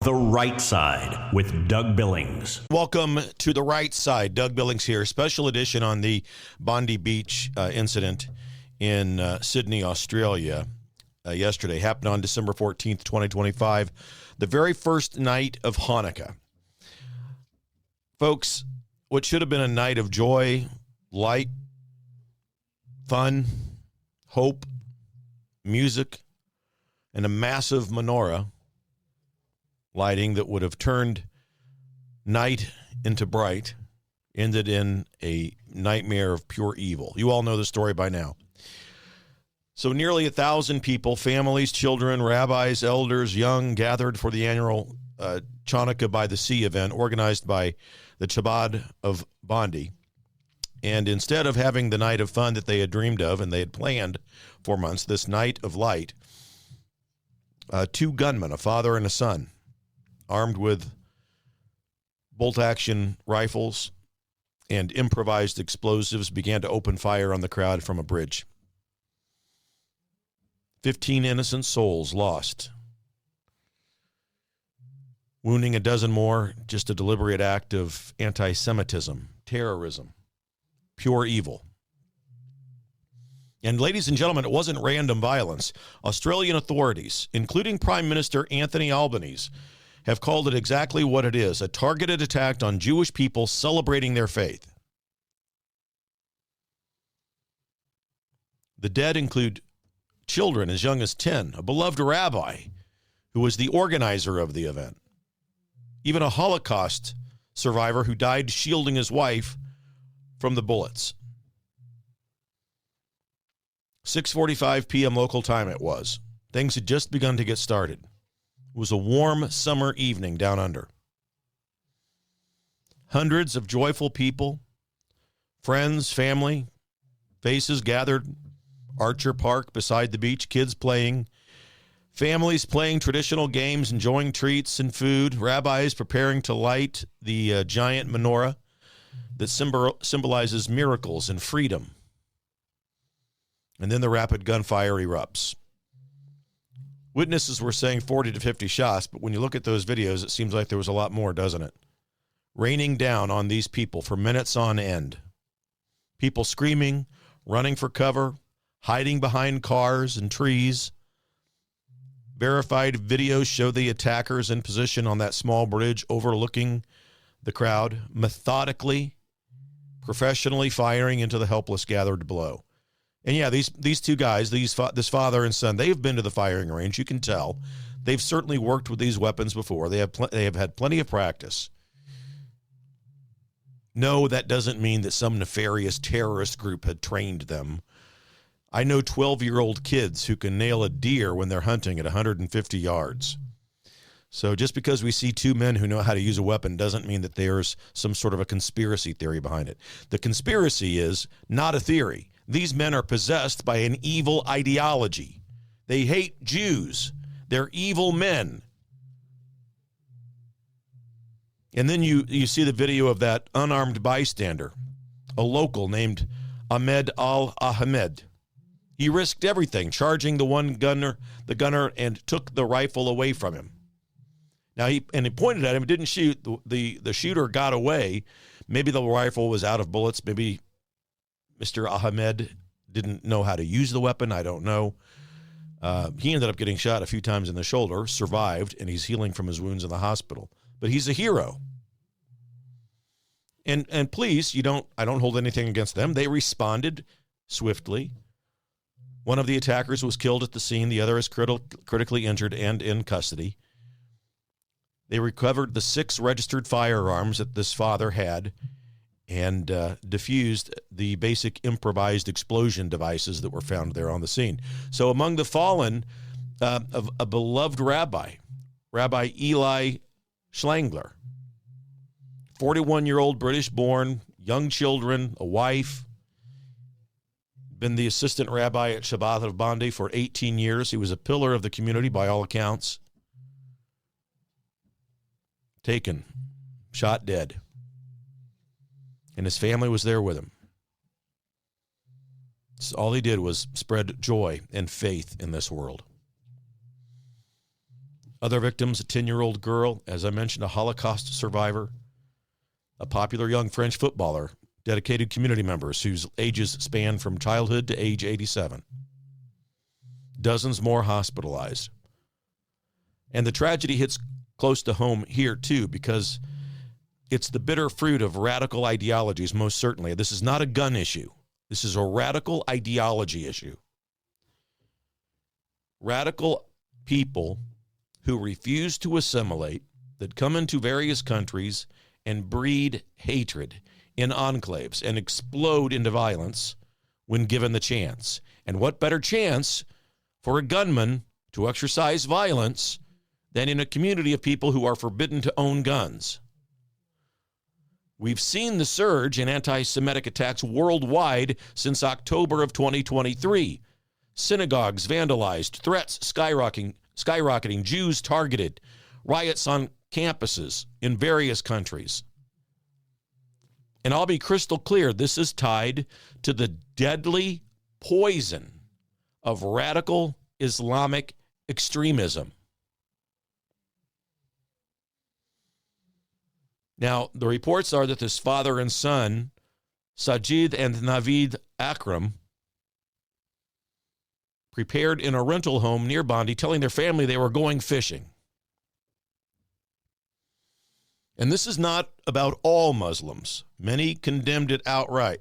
The Right Side with Doug Billings. Welcome to The Right Side. Doug Billings here. Special edition on the Bondi Beach incident in Sydney, Australia yesterday. Happened on December 14th, 2025, the very first night of Hanukkah. Folks, what should have been a night of joy, light, fun, hope, music, and a massive menorah lighting that would have turned night into bright, ended in a nightmare of pure evil. You all know the story by now. So nearly 1,000 people, families, children, rabbis, elders, young, gathered for the annual Hanukkah by the Sea event organized by the Chabad of Bondi. And instead of having the night of fun that they had dreamed of and they had planned for months, this night of light, two gunmen, a father and a son, armed with bolt-action rifles and improvised explosives, began to open fire on the crowd from a bridge. 15 innocent souls lost. Wounding a dozen more, just a deliberate act of anti-Semitism, terrorism, pure evil. And ladies and gentlemen, it wasn't random violence. Australian authorities, including Prime Minister Anthony Albanese, have called it exactly what it is, a targeted attack on Jewish people celebrating their faith. The dead include children as young as 10, a beloved rabbi who was the organizer of the event, even a Holocaust survivor who died shielding his wife from the bullets. 6:45 p.m. local time it was. Things had just begun to get started. It was a warm summer evening down under. Hundreds of joyful people, friends, family, faces gathered. Archer Park beside the beach, kids playing, families playing traditional games, enjoying treats and food, rabbis preparing to light the giant menorah that symbolizes miracles and freedom. And then the rapid gunfire erupts. Witnesses were saying 40 to 50 shots, but when you look at those videos, it seems like there was a lot more, doesn't it? Raining down on these people for minutes on end. People screaming, running for cover, hiding behind cars and trees. Verified videos show the attackers in position on that small bridge overlooking the crowd, methodically, professionally firing into the helpless gathered below. And yeah, these two guys, this father and son, they've been to the firing range. You can tell. They've certainly worked with these weapons before. They have had plenty of practice. No, that doesn't mean that some nefarious terrorist group had trained them. I know 12-year-old kids who can nail a deer when they're hunting at 150 yards. So just because we see two men who know how to use a weapon doesn't mean that there's some sort of a conspiracy theory behind it. The conspiracy is not a theory. These men are possessed by an evil ideology. They hate Jews. They're evil men. And then you see the video of that unarmed bystander, a local named Ahmed Al-Ahmed. He risked everything, charging the gunner, and took the rifle away from him. Now, he pointed at him, didn't shoot. The shooter got away. Maybe the rifle was out of bullets. Maybe Mr. Ahmed didn't know how to use the weapon. I don't know. He ended up getting shot a few times in the shoulder, survived, and he's healing from his wounds in the hospital. But he's a hero. And please, I don't hold anything against them. They responded swiftly. One of the attackers was killed at the scene. The other is critically injured and in custody. They recovered the 6 registered firearms that this father had and diffused the basic improvised explosion devices that were found there on the scene. So among the fallen, a beloved rabbi, Rabbi Eli Schlangler, 41-year-old British-born, young children, a wife, been the assistant rabbi at Chabad of Bondi for 18 years. He was a pillar of the community by all accounts. Taken, shot dead. And his family was there with him. So all he did was spread joy and faith in this world. Other victims, a 10-year-old girl, as I mentioned, a Holocaust survivor, a popular young French footballer, dedicated community members whose ages span from childhood to age 87. Dozens more hospitalized. And the tragedy hits close to home here, too, because it's the bitter fruit of radical ideologies, most certainly. This is not a gun issue. This is a radical ideology issue. Radical people who refuse to assimilate, that come into various countries and breed hatred in enclaves and explode into violence when given the chance. And what better chance for a gunman to exercise violence than in a community of people who are forbidden to own guns? We've seen the surge in anti-Semitic attacks worldwide since October of 2023. Synagogues vandalized, threats skyrocketing, Jews targeted, riots on campuses in various countries. And I'll be crystal clear, this is tied to the deadly poison of radical Islamic extremism. Now, the reports are that this father and son, Sajid and Naveed Akram, prepared in a rental home near Bondi, telling their family they were going fishing. And this is not about all Muslims. Many condemned it outright.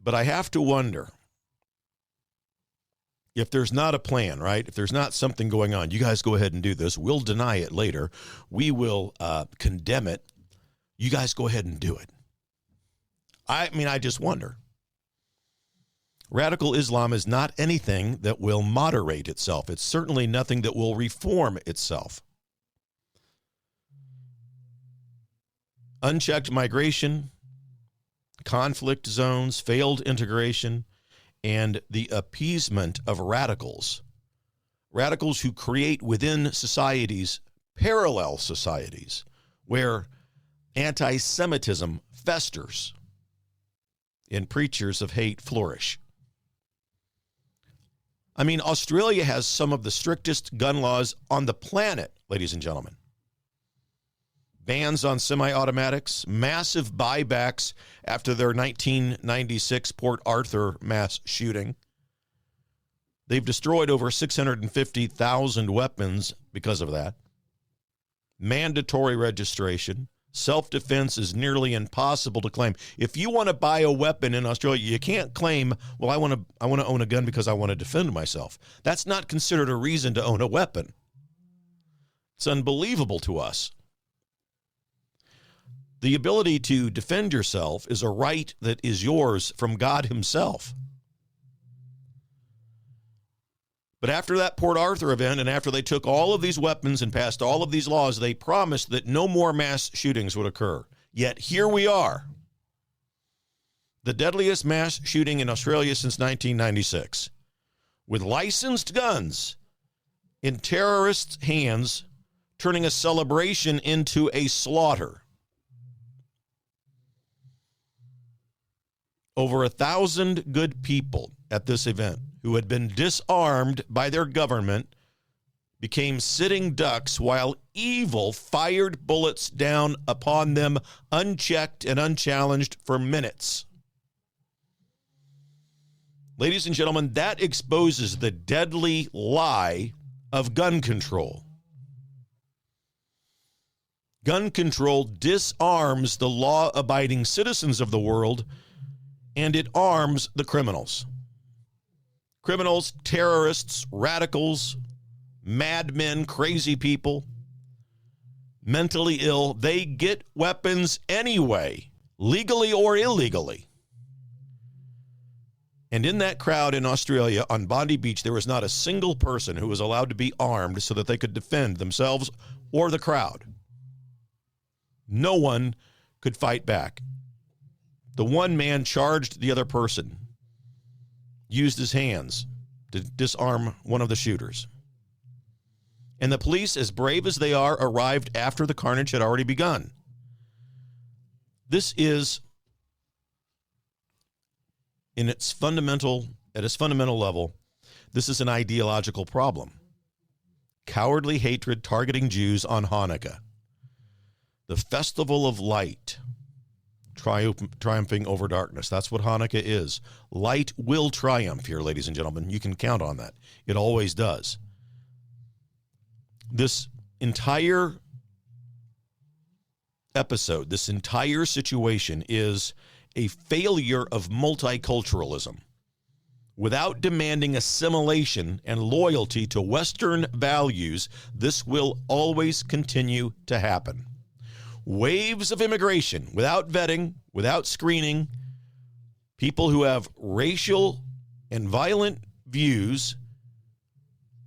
But I have to wonder, if there's not a plan, right? If there's not something going on, you guys go ahead and do this. We'll deny it later. We will condemn it. You guys go ahead and do it. I just wonder. Radical Islam is not anything that will moderate itself. It's certainly nothing that will reform itself. Unchecked migration, conflict zones, failed integration, and the appeasement of radicals who create within societies, parallel societies, where anti-Semitism festers and preachers of hate flourish. Australia has some of the strictest gun laws on the planet, ladies and gentlemen. Bans on semi-automatics, massive buybacks after their 1996 Port Arthur mass shooting. They've destroyed over 650,000 weapons because of that. Mandatory registration. Self-defense is nearly impossible to claim. If you want to buy a weapon in Australia, you can't claim, well, I want to own a gun because I want to defend myself. That's not considered a reason to own a weapon. It's unbelievable to us. The ability to defend yourself is a right that is yours from God himself. But after that Port Arthur event, and after they took all of these weapons and passed all of these laws, they promised that no more mass shootings would occur. Yet here we are. The deadliest mass shooting in Australia since 1996. With licensed guns in terrorists' hands, turning a celebration into a slaughter. Over 1,000 good people at this event who had been disarmed by their government became sitting ducks while evil fired bullets down upon them unchecked and unchallenged for minutes. Ladies and gentlemen, that exposes the deadly lie of gun control. Gun control disarms the law-abiding citizens of the world, and it arms the criminals. Criminals, terrorists, radicals, madmen, crazy people, mentally ill, they get weapons anyway, legally or illegally. And in that crowd in Australia on Bondi Beach, there was not a single person who was allowed to be armed so that they could defend themselves or the crowd. No one could fight back. The one man charged the other person, used his hands to disarm one of the shooters. And the police, as brave as they are, arrived after the carnage had already begun. This is, at its fundamental level, this is an ideological problem. cowardly hatred targeting Jews on Hanukkah. The festival of light triumphing over darkness. That's what Hanukkah is. Light will triumph here, ladies and gentlemen. You can count on that. It always does. This entire episode, this entire situation is a failure of multiculturalism. Without demanding assimilation and loyalty to Western values, this will always continue to happen. Waves of immigration, without vetting, without screening, people who have racial and violent views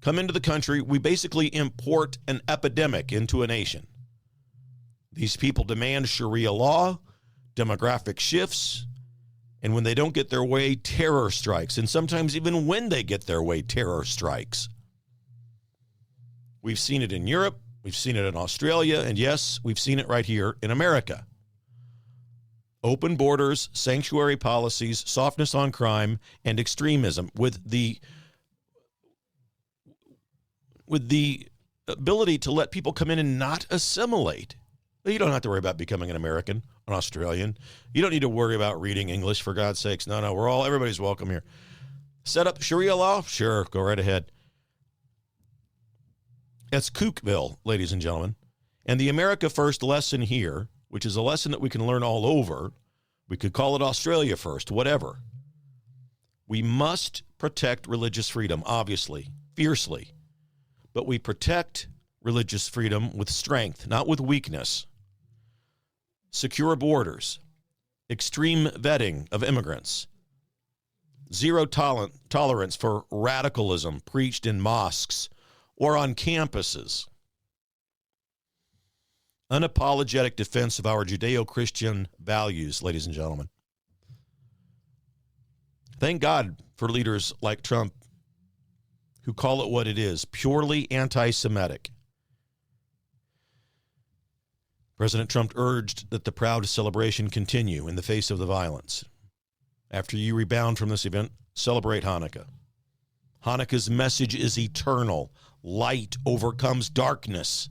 come into the country. We basically import an epidemic into a nation. These people demand Sharia law, demographic shifts, and when they don't get their way, terror strikes. And sometimes even when they get their way, terror strikes. We've seen it in Europe. We've seen it in Australia. And yes, we've seen it right here in America. Open borders, sanctuary policies, softness on crime, and extremism with the ability to let people come in and not assimilate. You don't have to worry about becoming an American, an Australian. You don't need to worry about reading English, for God's sakes. No, everybody's welcome here. Set up Sharia law? Sure, go right ahead. That's Kookville, ladies and gentlemen. And the America First lesson here, which is a lesson that we can learn all over, we could call it Australia First, whatever. We must protect religious freedom, obviously, fiercely. But we protect religious freedom with strength, not with weakness. Secure borders, extreme vetting of immigrants, zero tolerance for radicalism preached in mosques or on campuses, unapologetic defense of our Judeo-Christian values, ladies and gentlemen. Thank God for leaders like Trump who call it what it is, purely anti-Semitic. President Trump urged that the proud celebration continue in the face of the violence. After you rebound from this event, celebrate Hanukkah. Hanukkah's message is eternal. Light overcomes darkness.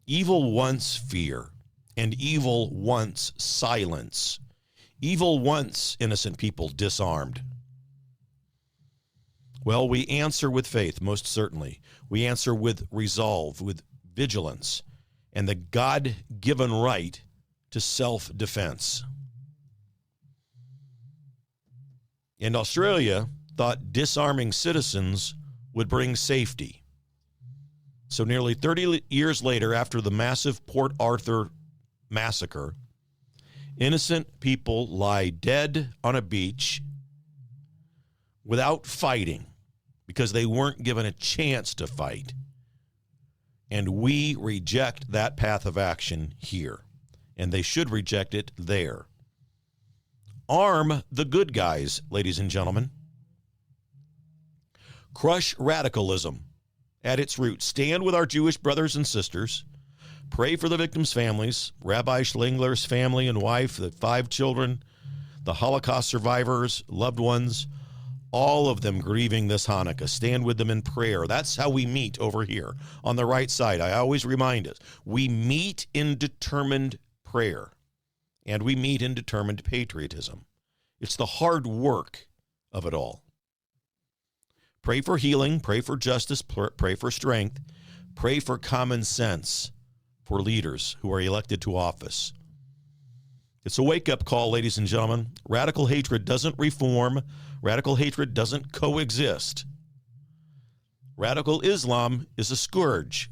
Evil wants fear, and evil wants silence. Evil wants innocent people disarmed. Well, we answer with faith, most certainly. We answer with resolve, with vigilance, and the God-given right to self-defense. And Australia thought disarming citizens would bring safety. So nearly 30 years later, after the massive Port Arthur massacre, innocent people lie dead on a beach without fighting because they weren't given a chance to fight. And we reject that path of action here. And they should reject it there. Arm the good guys, ladies and gentlemen. Crush radicalism at its root. Stand with our Jewish brothers and sisters. Pray for the victims' families. Rabbi Schlingler's family and wife, the 5 children, the Holocaust survivors, loved ones, all of them grieving this Hanukkah. Stand with them in prayer. That's how we meet over here on the right side. I always remind us, we meet in determined prayer, and we meet in determined patriotism. It's the hard work of it all. Pray for healing, pray for justice, pray for strength, pray for common sense for leaders who are elected to office. It's a wake-up call, ladies and gentlemen. Radical hatred doesn't reform. Radical hatred doesn't coexist. Radical Islam is a scourge.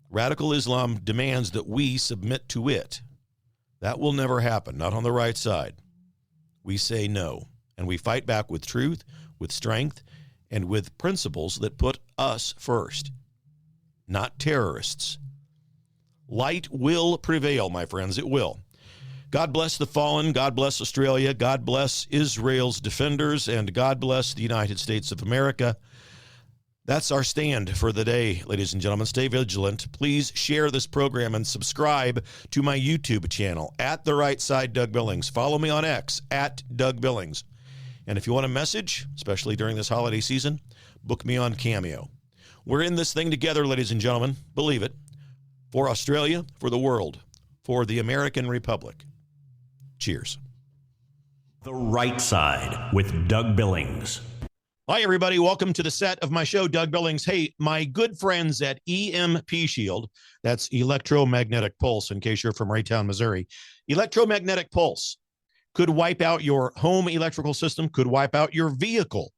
Radical Islam demands that we submit to it. That will never happen, not on the right side. We say no, and we fight back with truth, with strength, and with principles that put us first, not terrorists. Light will prevail, my friends. It will. God bless the fallen. God bless Australia. God bless Israel's defenders. And God bless the United States of America. That's our stand for the day, ladies and gentlemen. Stay vigilant. Please share this program and subscribe to my YouTube channel, at The Right Side Doug Billings. Follow me on X, at Doug Billings. And if you want a message, especially during this holiday season, book me on Cameo. We're in this thing together, ladies and gentlemen. Believe it. For Australia, for the world, for the American Republic. Cheers. The Right Side with Doug Billings. Hi, everybody. Welcome to the set of my show, Doug Billings. Hey, my good friends at EMP Shield, that's electromagnetic pulse, in case you're from Raytown, Missouri. Electromagnetic pulse could wipe out your home electrical system, could wipe out your vehicle.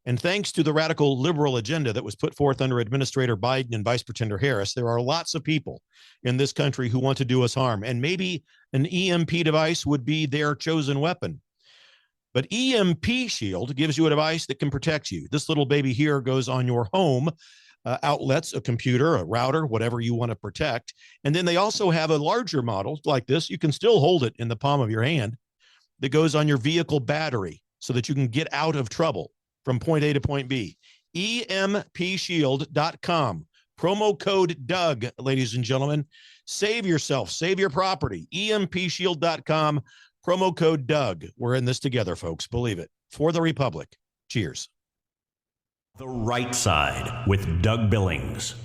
And thanks to the radical liberal agenda that was put forth under Administrator Biden and Vice President Harris, there are lots of people in this country who want to do us harm. And maybe an EMP device would be their chosen weapon. But EMP Shield gives you a device that can protect you. This little baby here goes on your home outlets, a computer, a router, whatever you want to protect. And then they also have a larger model like this. You can still hold it in the palm of your hand that goes on your vehicle battery so that you can get out of trouble from point A to point B. EMPshield.com. Promo code Doug, ladies and gentlemen. Save yourself. Save your property. EMPshield.com. Promo code Doug. We're in this together, folks. Believe it. For the Republic. Cheers. The Right Side with Doug Billings.